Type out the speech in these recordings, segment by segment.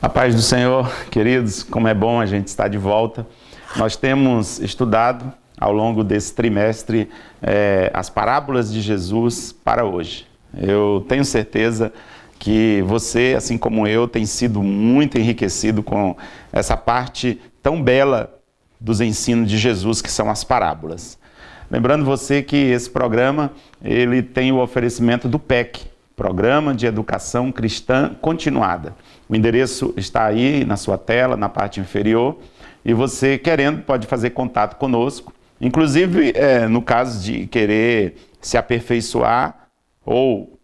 A paz do Senhor, queridos, como é bom a gente estar de volta. Nós temos estudado ao longo desse trimestre as parábolas de Jesus para hoje. Eu tenho certeza que você, assim como eu, tem sido muito enriquecido com essa parte tão bela dos ensinos de Jesus, que são as parábolas. Lembrando você que esse programa ele tem o oferecimento do PEC, Programa de Educação Cristã Continuada. O endereço está aí na sua tela, na parte inferior, e você, querendo, pode fazer contato conosco. Inclusive, no caso de querer se aperfeiçoar ou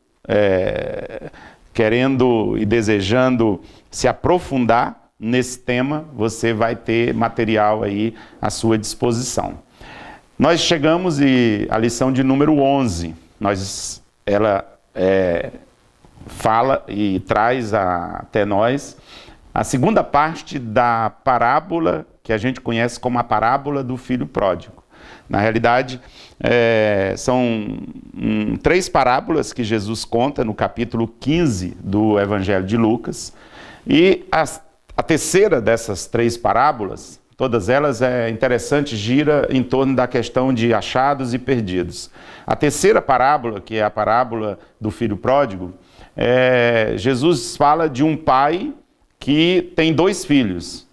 querendo e desejando se aprofundar nesse tema, você vai ter material aí à sua disposição. Nós chegamos à lição de número 11. Ela fala e traz até nós a segunda parte da parábola que a gente conhece como a parábola do filho pródigo. Na realidade, são 3 parábolas que Jesus conta no capítulo 15 do Evangelho de Lucas. E a terceira dessas 3 parábolas, todas elas interessante, gira em torno da questão de achados e perdidos. A terceira parábola, que é a parábola do filho pródigo, Jesus fala de um pai que tem 2 filhos.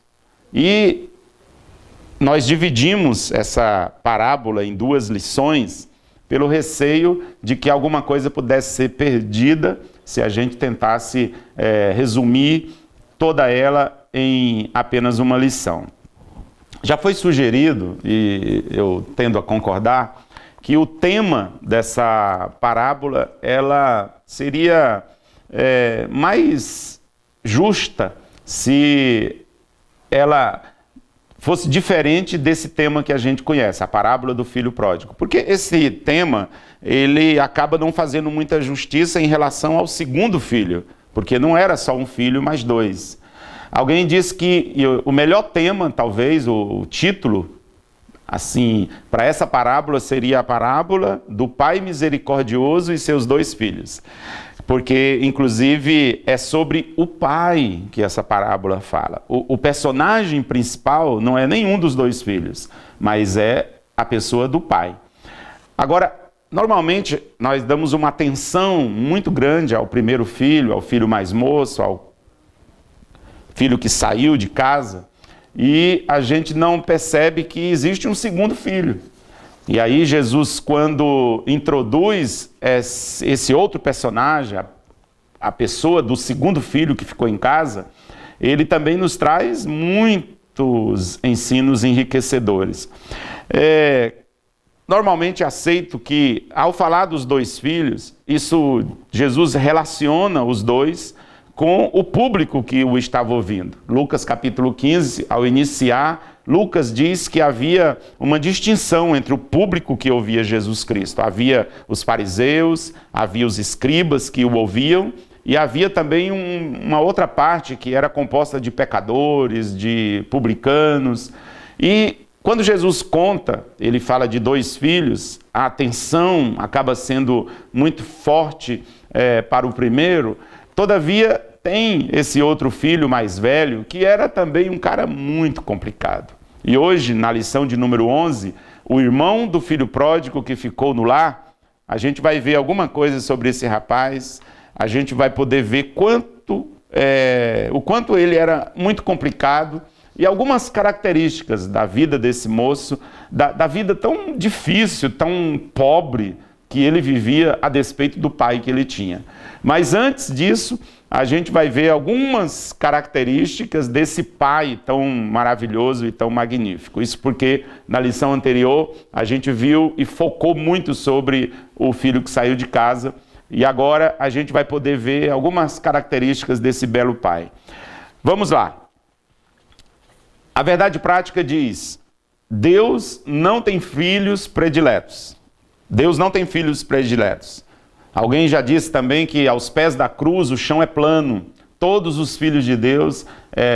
E nós dividimos essa parábola em 2 lições pelo receio de que alguma coisa pudesse ser perdida se a gente tentasse resumir toda ela em apenas uma lição. Já foi sugerido, e eu tendo a concordar, que o tema dessa parábola ela seria mais justa se ela fosse diferente desse tema que a gente conhece, a parábola do filho pródigo. Porque esse tema, ele acaba não fazendo muita justiça em relação ao segundo filho, porque não era só um filho, mas 2. Alguém disse que o melhor tema, talvez, o título, assim, para essa parábola seria a parábola do pai misericordioso e seus 2 filhos. Porque, inclusive, é sobre o pai que essa parábola fala. O personagem principal não é nenhum dos 2 filhos, mas é a pessoa do pai. Agora, normalmente, nós damos uma atenção muito grande ao primeiro filho, ao filho mais moço, ao filho que saiu de casa, e a gente não percebe que existe um segundo filho. E aí Jesus, quando introduz esse outro personagem, a pessoa do segundo filho que ficou em casa, ele também nos traz muitos ensinos enriquecedores. Normalmente aceito que, ao falar dos 2 filhos, Jesus relaciona os 2 com o público que o estava ouvindo. Lucas capítulo 15, ao iniciar, Lucas diz que havia uma distinção entre o público que ouvia Jesus Cristo. Havia os fariseus, havia os escribas que o ouviam, e havia também uma outra parte que era composta de pecadores, de publicanos. E quando Jesus conta, ele fala de 2 filhos, a atenção acaba sendo muito forte para o primeiro. Todavia, tem esse outro filho mais velho, que era também um cara muito complicado. E hoje, na lição de número 11, o irmão do filho pródigo que ficou no lar, a gente vai ver alguma coisa sobre esse rapaz, a gente vai poder ver o quanto ele era muito complicado e algumas características da vida desse moço, da vida tão difícil, tão pobre, que ele vivia a despeito do pai que ele tinha. Mas antes disso, a gente vai ver algumas características desse pai tão maravilhoso e tão magnífico. Isso porque na lição anterior a gente viu e focou muito sobre o filho que saiu de casa, e agora a gente vai poder ver algumas características desse belo pai. Vamos lá. A verdade prática diz: Deus não tem filhos prediletos. Deus não tem filhos prediletos. Alguém já disse também que aos pés da cruz o chão é plano. Todos os filhos de Deus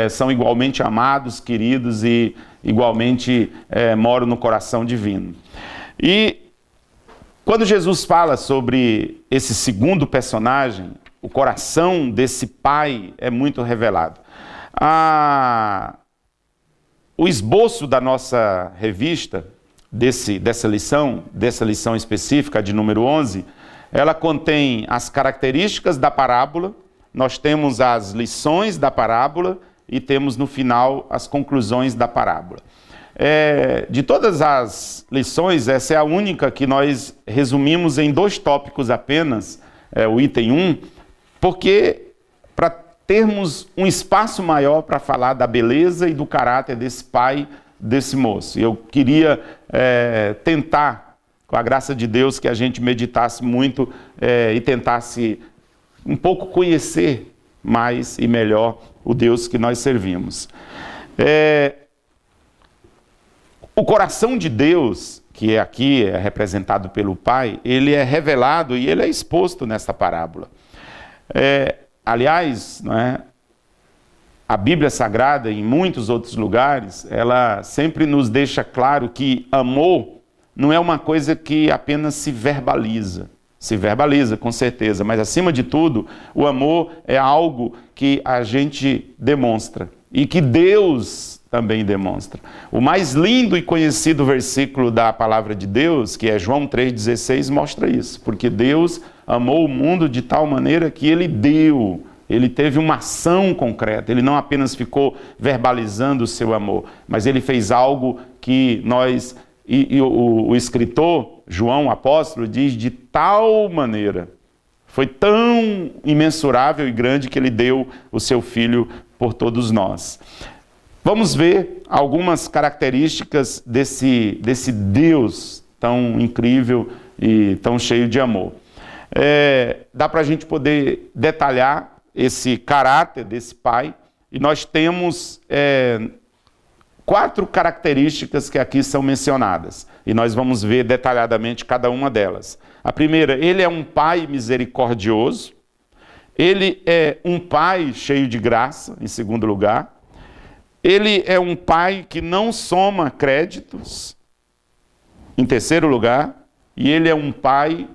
são igualmente amados, queridos e igualmente moram no coração divino. E quando Jesus fala sobre esse segundo personagem, o coração desse pai é muito revelado. O esboço da nossa revista, dessa lição específica de número 11, ela contém as características da parábola, nós temos as lições da parábola e temos no final as conclusões da parábola. De todas as lições, essa é a única que nós resumimos em 2 tópicos apenas, o item 1, porque para termos um espaço maior para falar da beleza e do caráter desse pai, desse moço. Eu queria tentar, com a graça de Deus, que a gente meditasse muito e tentasse um pouco conhecer mais e melhor o Deus que nós servimos. O coração de Deus, que aqui é representado pelo Pai, ele é revelado e ele é exposto nesta parábola. Aliás, a Bíblia Sagrada, em muitos outros lugares, ela sempre nos deixa claro que amor não é uma coisa que apenas se verbaliza. Se verbaliza, com certeza, mas acima de tudo, o amor é algo que a gente demonstra e que Deus também demonstra. O mais lindo e conhecido versículo da palavra de Deus, que é João 3,16, mostra isso. Porque Deus amou o mundo de tal maneira que Ele deu. Ele teve uma ação concreta. Ele não apenas ficou verbalizando o seu amor, mas Ele fez algo que nós... o escritor, João, apóstolo, diz de tal maneira. Foi tão imensurável e grande que Ele deu o seu Filho por todos nós. Vamos ver algumas características desse Deus tão incrível e tão cheio de amor. Dá para a gente poder detalhar esse caráter desse pai, e nós temos 4 características que aqui são mencionadas, e nós vamos ver detalhadamente cada uma delas. A primeira, ele é um pai misericordioso, ele é um pai cheio de graça, em segundo lugar. Ele é um pai que não soma créditos, em terceiro lugar, e ele é um pai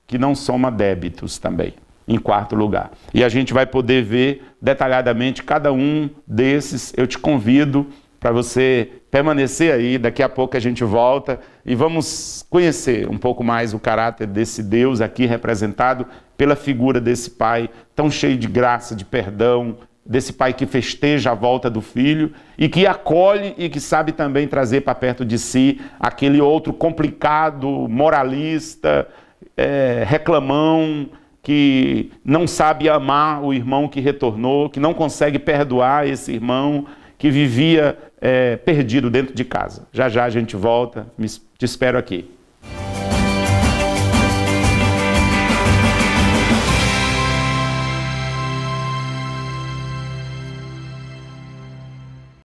que não soma débitos também, em quarto lugar. E a gente vai poder ver detalhadamente cada um desses. Eu te convido para você permanecer aí, daqui a pouco a gente volta e vamos conhecer um pouco mais o caráter desse Deus aqui representado pela figura desse pai tão cheio de graça, de perdão, desse pai que festeja a volta do filho e que acolhe e que sabe também trazer para perto de si aquele outro complicado, moralista, reclamão, que não sabe amar o irmão que retornou, que não consegue perdoar esse irmão que vivia perdido dentro de casa. Já já a gente volta, te espero aqui.